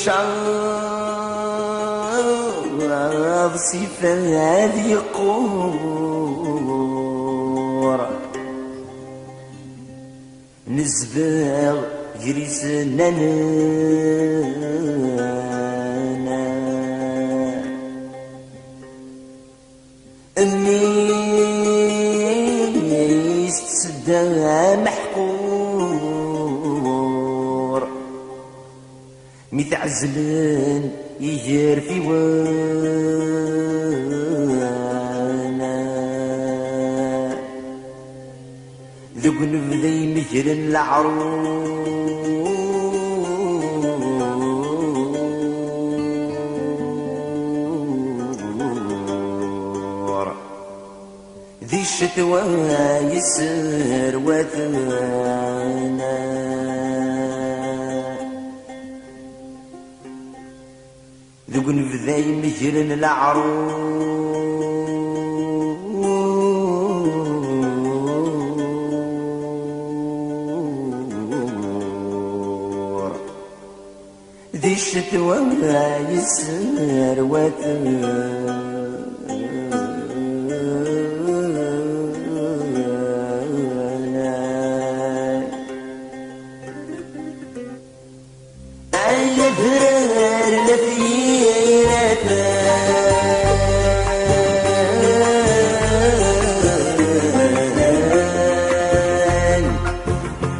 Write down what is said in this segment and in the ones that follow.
شعر صفات يقور نزباغ جريسنا أمي تصدى محقور متعزلن يجر في وانا ذوق نبذي مجر العرور ذي الشتوى يسر وثانا ذوق نبذي مجر العرور ذي الشتوى يسر وثانا الفرار لفيرتان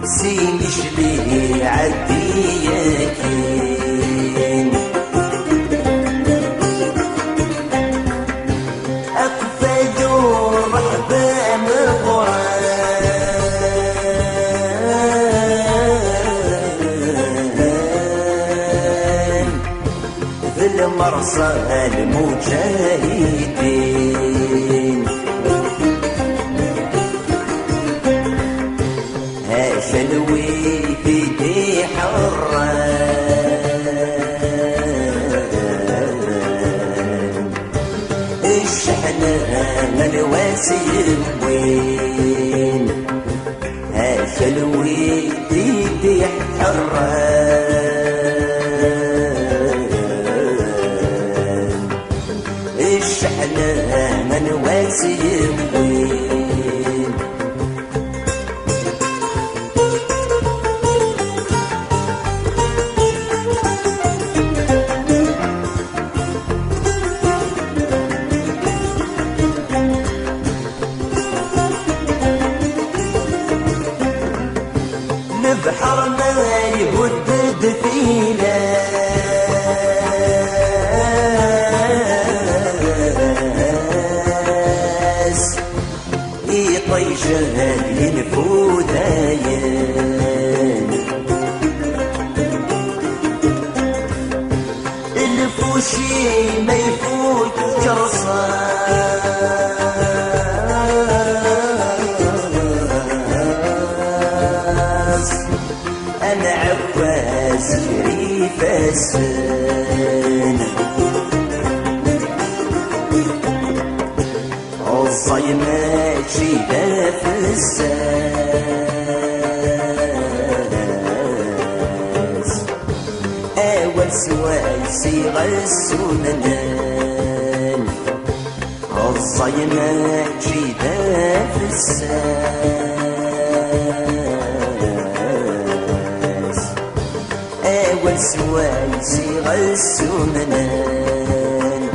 سيني شلي عدياكين أقفدو رحبة مقران في المرصى المجاهدين شلوي في دي حران الشحنة من واسيم وين شلوي في دي حران الشحنة من واسيم وين البحر ما يهدد فينا ناس يطيش ينفوذ الفوشي ما يفوت جرصاص أنا عباس شريف السن الصيمات شيدا في الساس أول سواسي غسون النان الصيمات شيدا في الساس أول سواسي غسون النان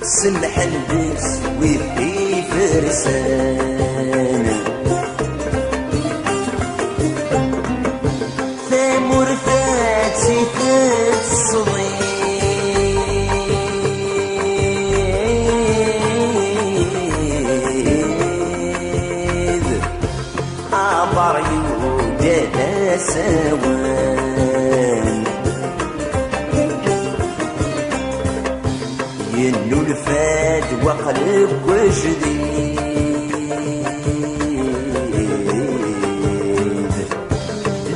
سمح البس وفي فرسان ثامر فات سيفات الصغير عبر يوجد سوان وقلب وجديد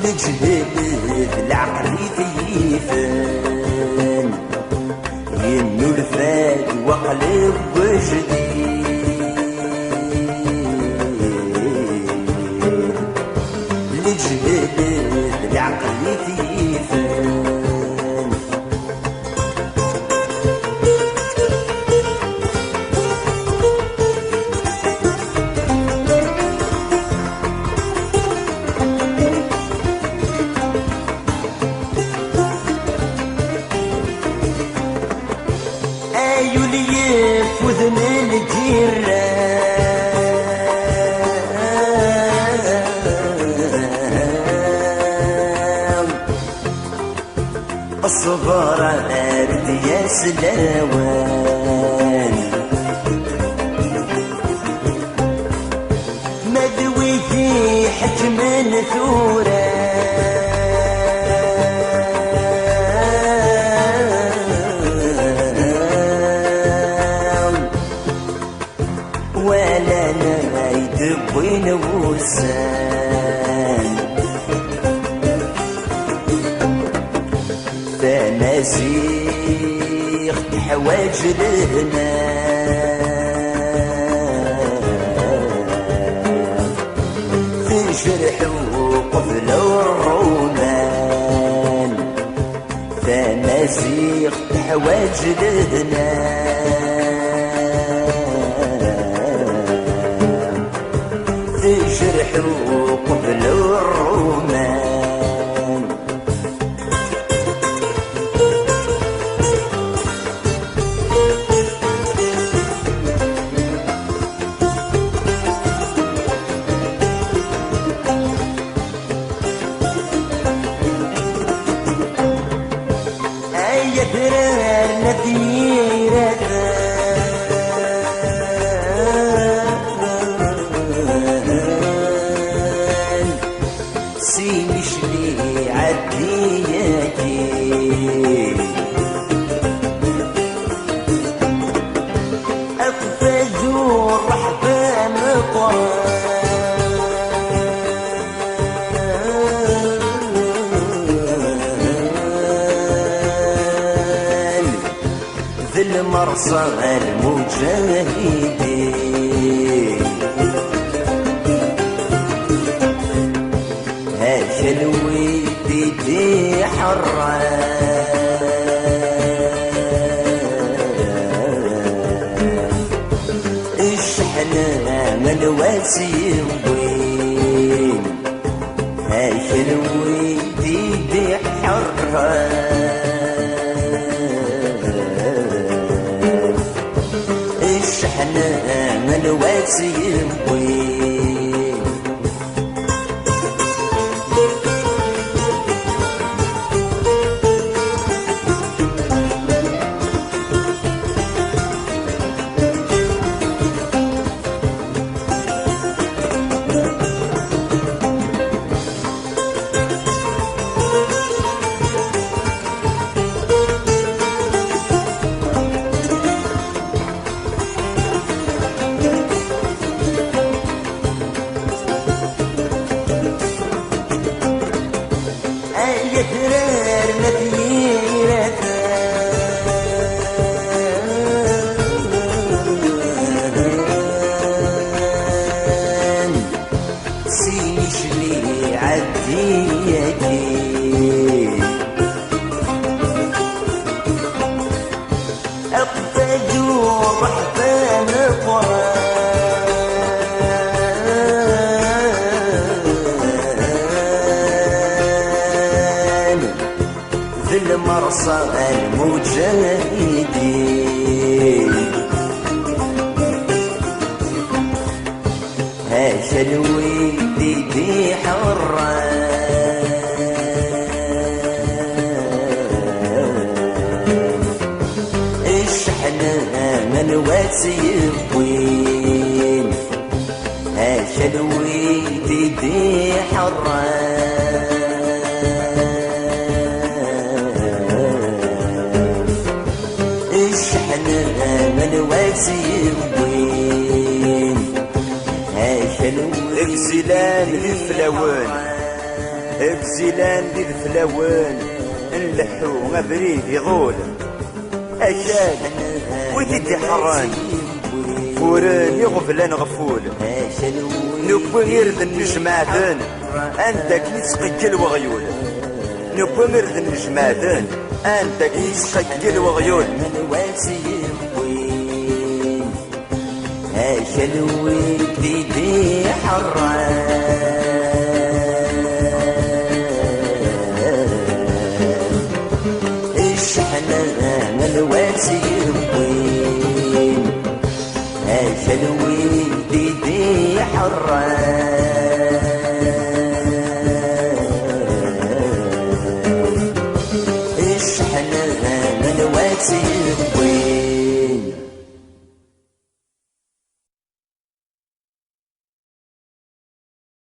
الجهد العقل يثيفن ينو الفاد وقلب وجديد الجهد العقل يثيفن يفوز من الجيران الصغار أرد يا سلاوان مدويتي حكم ثوران ولا نايد بوين وسان فنسيخ حواج لهنا تجرح وقفل الرومان فنسيخ حواج لهنا تجرح وقبل الرومان أي درار نثيرة سيمش لي عدياتي أقفز الرحبان طوال ذي المرصى المجاهدين هاشلوي بيدي حران الشحنة من واسي وين هاشلوي بيدي حران الشحنة من واسي وين يدرار نثيرة سيش لي عديتي أقفز الرحبان طوال ذي المرصى المجاهدين هاشلوي بيدي حران الشحنة من واسي وين هاشلوي بيدي حران الشحنة من واسي الواسي وين اكزيلان ذي الفلاوان اكزيلان ذي الفلاوان نلحو غبريه يغول أشاد ويدي حران فوران يغفلان غفول نبوي يرد النجمعدن عندك يتسقيل وغيول نبوي يرد النجمعدن عندك يتسقيل وغيول الويدي دي حران الشحنة الواسي وين الويدي دي حران